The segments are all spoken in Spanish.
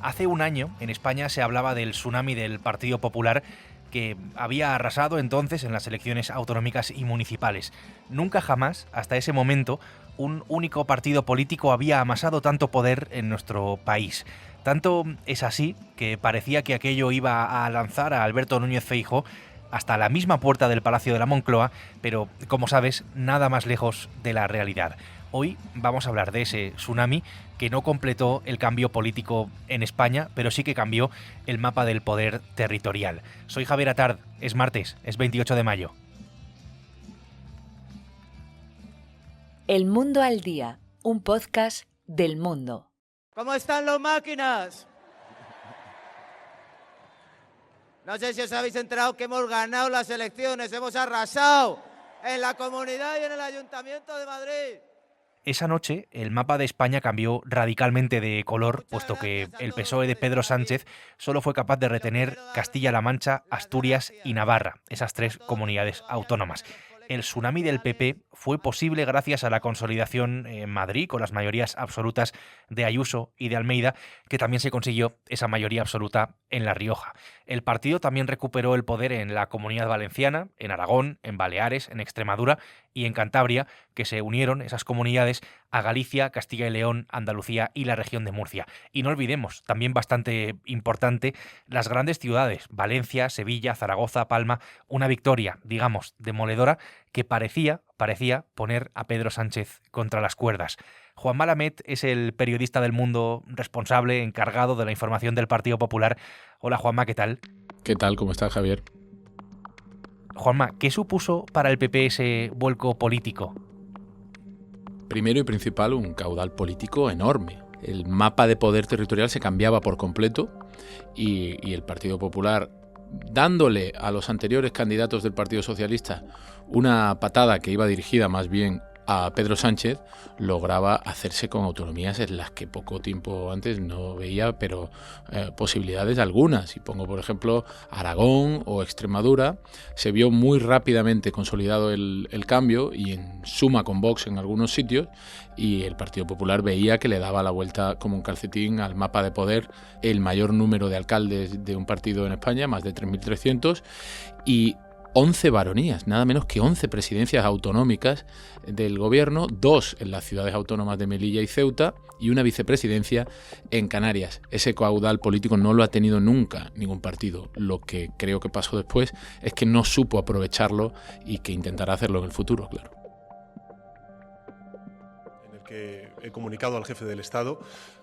Hace un año en España se hablaba del tsunami del Partido Popular que había arrasado entonces en las elecciones autonómicas y municipales. Nunca jamás, hasta ese momento, un único partido político había amasado tanto poder en nuestro país. Tanto es así que parecía que aquello iba a lanzar a Alberto Núñez Feijóo hasta la misma puerta del Palacio de la Moncloa, pero, como sabes, nada más lejos de la realidad. Hoy vamos a hablar de ese tsunami que no completó el cambio político en España, pero sí que cambió el mapa del poder territorial. Soy Javier Atard, es martes, es 28 de mayo. El Mundo al Día, un podcast del Mundo. ¿Cómo están los máquinas? No sé si os habéis enterado que hemos ganado las elecciones, hemos arrasado en la comunidad y en el Ayuntamiento de Madrid. Esa noche el mapa de España cambió radicalmente de color, puesto que el PSOE de Pedro Sánchez solo fue capaz de retener Castilla-La Mancha, Asturias y Navarra, esas tres comunidades autónomas. El tsunami del PP fue posible gracias a la consolidación en Madrid con las mayorías absolutas de Ayuso y de Almeida, que también se consiguió esa mayoría absoluta en La Rioja. El partido también recuperó el poder en la Comunidad Valenciana, en Aragón, en Baleares, en Extremadura y en Cantabria, que se unieron esas comunidades a Galicia, Castilla y León, Andalucía y la región de Murcia. Y no olvidemos, también bastante importante, las grandes ciudades, Valencia, Sevilla, Zaragoza, Palma, una victoria, digamos, demoledora que parecía poner a Pedro Sánchez contra las cuerdas. Juanma Lamet es el periodista del Mundo responsable, encargado de la información del Partido Popular. Hola Juanma, ¿qué tal? ¿Qué tal? ¿Cómo estás, Javier? Juanma, ¿qué supuso para el PP ese vuelco político? Primero y principal, un caudal político enorme. El mapa de poder territorial se cambiaba por completo y el Partido Popular, dándole a los anteriores candidatos del Partido Socialista una patada que iba dirigida más bien a Pedro Sánchez, lograba hacerse con autonomías en las que poco tiempo antes no veía, pero posibilidades algunas. Y pongo, por ejemplo, Aragón o Extremadura, se vio muy rápidamente consolidado el cambio y en suma con Vox en algunos sitios, y el Partido Popular veía que le daba la vuelta como un calcetín al mapa de poder, el mayor número de alcaldes de un partido en España, más de 3.300, y 11 baronías, nada menos que 11 presidencias autonómicas del gobierno, 2 en las ciudades autónomas de Melilla y Ceuta y una vicepresidencia en Canarias. Ese caudal político no lo ha tenido nunca ningún partido. Lo que creo que pasó después es que no supo aprovecharlo y que intentará hacerlo en el futuro, claro. En el que he comunicado al jefe del Estado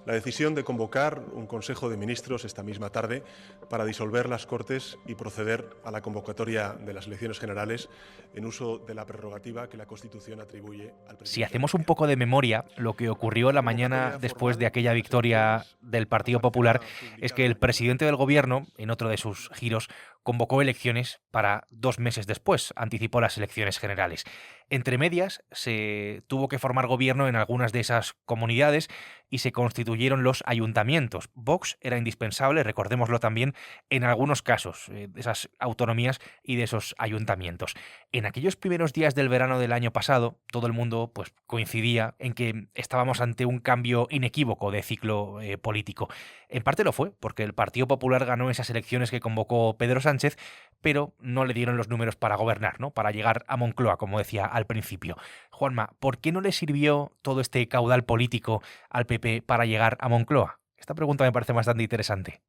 la decisión de convocar un Consejo de Ministros esta misma tarde para disolver las Cortes y proceder a la convocatoria de las elecciones generales en uso de la prerrogativa que la Constitución atribuye al presidente. Si hacemos un poco de memoria, lo que ocurrió la mañana después de aquella victoria del Partido Popular es que el presidente del gobierno, en otro de sus giros, convocó elecciones para 2 meses después, anticipó las elecciones generales. Entre medias, se tuvo que formar gobierno en algunas de esas comunidades y se constituyeron los ayuntamientos. Vox era indispensable, recordémoslo también, en algunos casos, de esas autonomías y de esos ayuntamientos. En aquellos primeros días del verano del año pasado, todo el mundo pues coincidía en que estábamos ante un cambio inequívoco de ciclo político. En parte lo fue, porque el Partido Popular ganó esas elecciones que convocó Pedro Sánchez, pero no le dieron los números para gobernar, ¿no? Para llegar a Moncloa, como decía al principio. Juanma, ¿por qué no le sirvió todo este caudal político al PP para llegar a Moncloa? Esta pregunta me parece bastante interesante.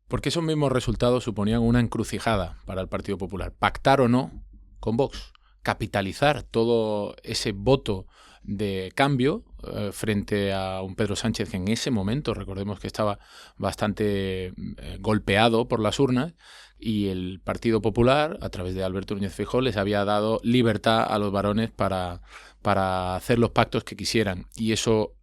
Porque esos mismos resultados suponían una encrucijada para el Partido Popular. Pactar o no con Vox. Capitalizar todo ese voto de cambio frente a un Pedro Sánchez que en ese momento, recordemos que estaba bastante golpeado por las urnas, y el Partido Popular, a través de Alberto Núñez Feijóo, les había dado libertad a los varones para hacer los pactos que quisieran. Y eso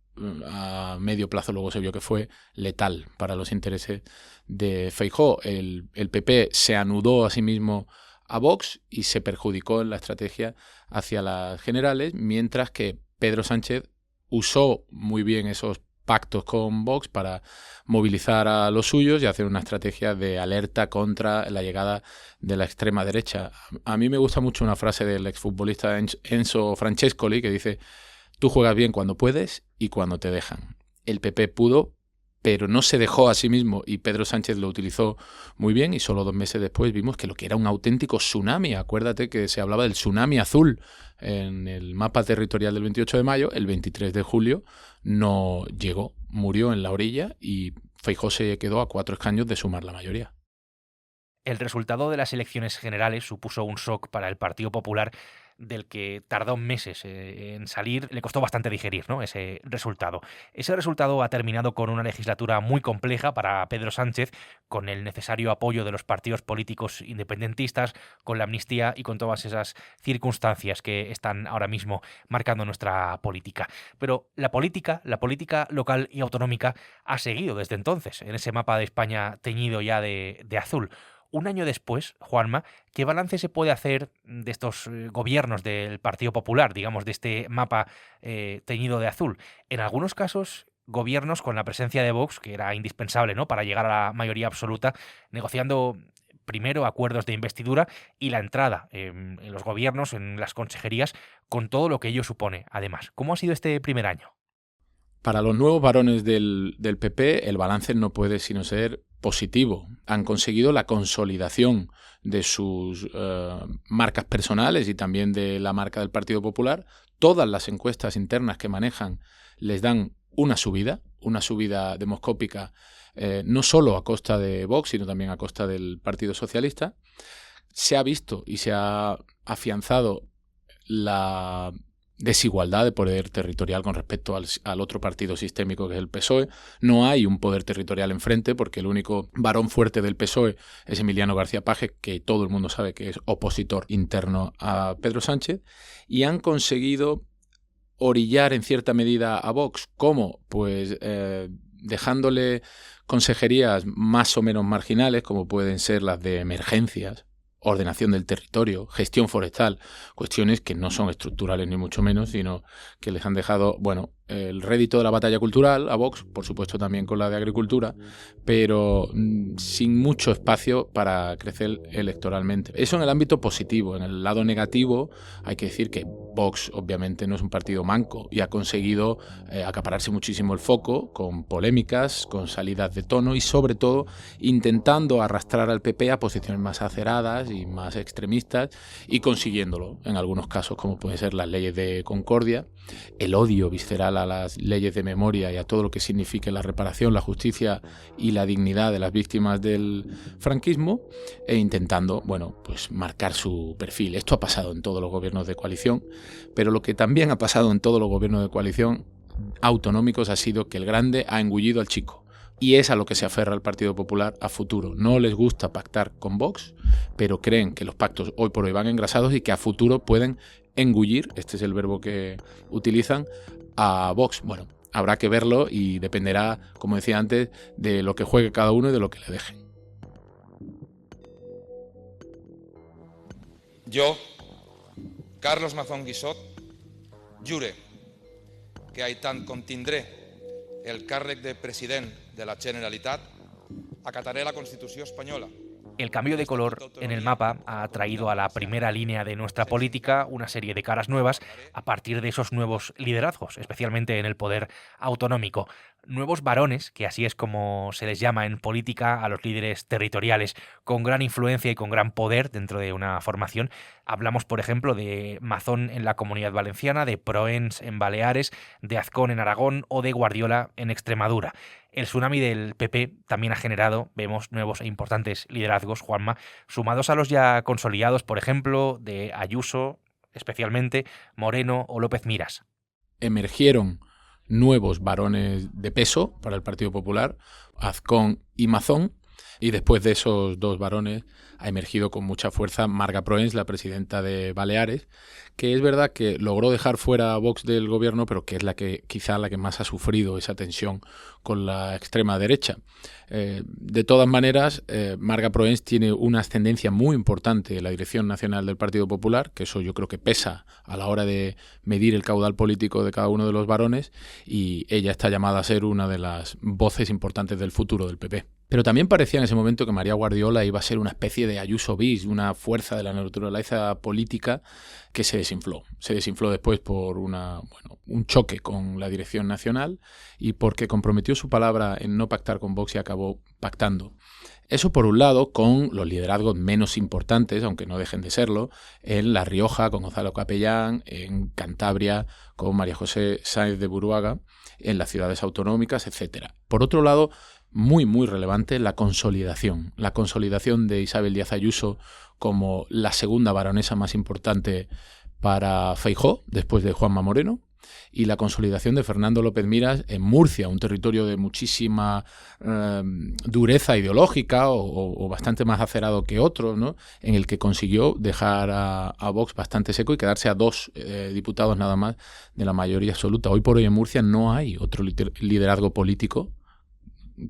a medio plazo luego se vio que fue letal para los intereses de Feijóo. El PP se anudó a sí mismo a Vox y se perjudicó en la estrategia hacia las generales, mientras que Pedro Sánchez usó muy bien esos pactos con Vox para movilizar a los suyos y hacer una estrategia de alerta contra la llegada de la extrema derecha. A mí me gusta mucho una frase del exfutbolista Enzo Francescoli que dice: tú juegas bien cuando puedes y cuando te dejan. El PP pudo pero no se dejó a sí mismo y Pedro Sánchez lo utilizó muy bien y solo 2 meses después vimos que lo que era un auténtico tsunami, acuérdate que se hablaba del tsunami azul en el mapa territorial del 28 de mayo, el 23 de julio no llegó, murió en la orilla y Feijóo se quedó a 4 escaños de sumar la mayoría. El resultado de las elecciones generales supuso un shock para el Partido Popular del que tardó meses en salir, le costó bastante digerir, ¿no?, ese resultado. Ese resultado ha terminado con una legislatura muy compleja para Pedro Sánchez, con el necesario apoyo de los partidos políticos independentistas, con la amnistía y con todas esas circunstancias que están ahora mismo marcando nuestra política. Pero la política local y autonómica ha seguido desde entonces, en ese mapa de España teñido ya de azul. Un año después, Juanma, ¿qué balance se puede hacer de estos gobiernos del Partido Popular, digamos, de este mapa teñido de azul? En algunos casos, gobiernos con la presencia de Vox, que era indispensable, ¿no?, para llegar a la mayoría absoluta, negociando primero acuerdos de investidura y la entrada en los gobiernos, en las consejerías, con todo lo que ello supone, además. ¿Cómo ha sido este primer año? Para los nuevos varones del PP, el balance no puede sino ser positivo. Han conseguido la consolidación de sus marcas personales y también de la marca del Partido Popular. Todas las encuestas internas que manejan les dan una subida demoscópica, no solo a costa de Vox, sino también a costa del Partido Socialista. Se ha visto y se ha afianzado la desigualdad de poder territorial con respecto al otro partido sistémico que es el PSOE. No hay un poder territorial enfrente porque el único varón fuerte del PSOE es Emiliano García Paje, que todo el mundo sabe que es opositor interno a Pedro Sánchez, y han conseguido orillar en cierta medida a Vox. ¿Cómo? Pues dejándole consejerías más o menos marginales, como pueden ser las de emergencias, ordenación del territorio, gestión forestal, cuestiones que no son estructurales ni mucho menos, sino que les han dejado, bueno, el rédito de la batalla cultural a Vox, por supuesto también con la de agricultura, pero sin mucho espacio para crecer electoralmente. Eso en el ámbito positivo. En el lado negativo hay que decir que Vox obviamente no es un partido manco y ha conseguido acapararse muchísimo el foco con polémicas, con salidas de tono y sobre todo intentando arrastrar al PP a posiciones más aceradas y más extremistas y consiguiéndolo en algunos casos, como pueden ser las leyes de concordia, el odio visceral a las leyes de memoria y a todo lo que signifique la reparación, la justicia y la dignidad de las víctimas del franquismo, e intentando, bueno, pues marcar su perfil. Esto ha pasado en todos los gobiernos de coalición, pero lo que también ha pasado en todos los gobiernos de coalición autonómicos ha sido que el grande ha engullido al chico. Y es a lo que se aferra el Partido Popular a futuro. No les gusta pactar con Vox, pero creen que los pactos hoy por hoy van engrasados y que a futuro pueden engullir, este es el verbo que utilizan, a Vox. Bueno, habrá que verlo y dependerá, como decía antes, de lo que juegue cada uno y de lo que le dejen. Jo, Carlos Mazón Guissot, jure que aitant contindré el càrrec de president de la Generalitat, acataré la Constitució espanyola. El cambio de color en el mapa ha traído a la primera línea de nuestra política una serie de caras nuevas a partir de esos nuevos liderazgos, especialmente en el poder autonómico. Nuevos varones, que así es como se les llama en política a los líderes territoriales, con gran influencia y con gran poder dentro de una formación. Hablamos, por ejemplo, de Mazón en la Comunidad Valenciana, de Proens en Baleares, de Azcón en Aragón o de Guardiola en Extremadura. El tsunami del PP también ha generado, vemos, nuevos e importantes liderazgos, Juanma, sumados a los ya consolidados, por ejemplo, de Ayuso, especialmente Moreno o López Miras. Emergieron nuevos varones de peso para el Partido Popular, Azcón y Mazón, y después de esos dos varones ha emergido con mucha fuerza Marga Proens, la presidenta de Baleares, que es verdad que logró dejar fuera a Vox del gobierno, pero que es quizá la que más ha sufrido esa tensión con la extrema derecha. De todas maneras, Marga Proens tiene una ascendencia muy importante en la dirección nacional del Partido Popular, que eso yo creo que pesa a la hora de medir el caudal político de cada uno de los varones, y ella está llamada a ser una de las voces importantes del futuro del PP. Pero también parecía en ese momento que María Guardiola iba a ser una especie de Ayuso bis, una fuerza de la naturaleza política que se desinfló. Se desinfló después por un choque con la dirección nacional y porque comprometió su palabra en no pactar con Vox y acabó pactando. Eso por un lado con los liderazgos menos importantes, aunque no dejen de serlo, en La Rioja con Gonzalo Capellán, en Cantabria con María José Sáenz de Buruaga, en las ciudades autonómicas, etc. Por otro lado, muy, muy relevante la consolidación de Isabel Díaz Ayuso como la segunda baronesa más importante para Feijóo, después de Juanma Moreno, y la consolidación de Fernando López Miras en Murcia, un territorio de muchísima dureza ideológica o bastante más acerado que otros, ¿no? En el que consiguió dejar a Vox bastante seco y quedarse a 2 diputados nada más de la mayoría absoluta. Hoy por hoy en Murcia no hay otro liderazgo político.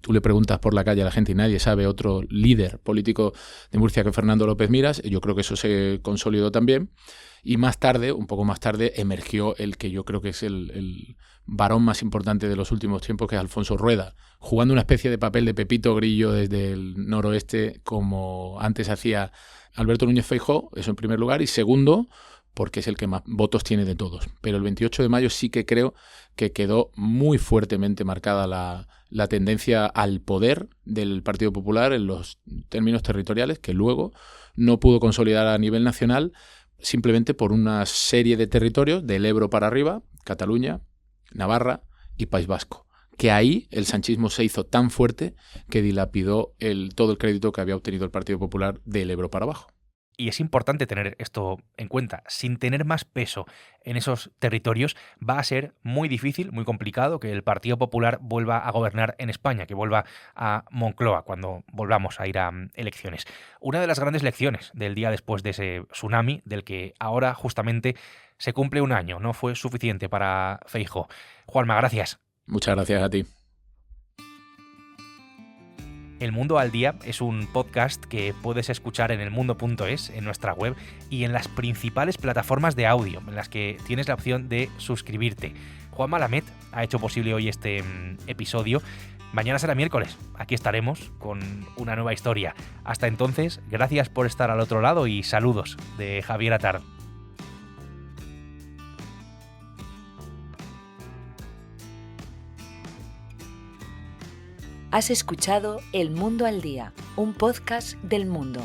Tú le preguntas por la calle a la gente y nadie sabe otro líder político de Murcia que Fernando López Miras. Yo creo que eso se consolidó también. Y más tarde, un poco más tarde, emergió el que yo creo que es el varón más importante de los últimos tiempos, que es Alfonso Rueda, jugando una especie de papel de Pepito Grillo desde el noroeste, como antes hacía Alberto Núñez Feijóo, eso en primer lugar, y segundo, porque es el que más votos tiene de todos. Pero el 28 de mayo sí que creo que quedó muy fuertemente marcada la tendencia al poder del Partido Popular en los términos territoriales, que luego no pudo consolidar a nivel nacional, simplemente por una serie de territorios del Ebro para arriba, Cataluña, Navarra y País Vasco, que ahí el sanchismo se hizo tan fuerte que dilapidó todo el crédito que había obtenido el Partido Popular del Ebro para abajo. Y es importante tener esto en cuenta. Sin tener más peso en esos territorios, va a ser muy difícil, muy complicado que el Partido Popular vuelva a gobernar en España, que vuelva a Moncloa cuando volvamos a ir a elecciones. Una de las grandes lecciones del día después de ese tsunami, del que ahora justamente se cumple un año, no fue suficiente para Feijóo. Juanma, gracias. Muchas gracias a ti. El Mundo al Día es un podcast que puedes escuchar en elmundo.es, en nuestra web y en las principales plataformas de audio en las que tienes la opción de suscribirte. Juanma Lamet ha hecho posible hoy este episodio. Mañana será miércoles. Aquí estaremos con una nueva historia. Hasta entonces, gracias por estar al otro lado y saludos de Javier Atard. Has escuchado El Mundo al Día, un podcast del Mundo.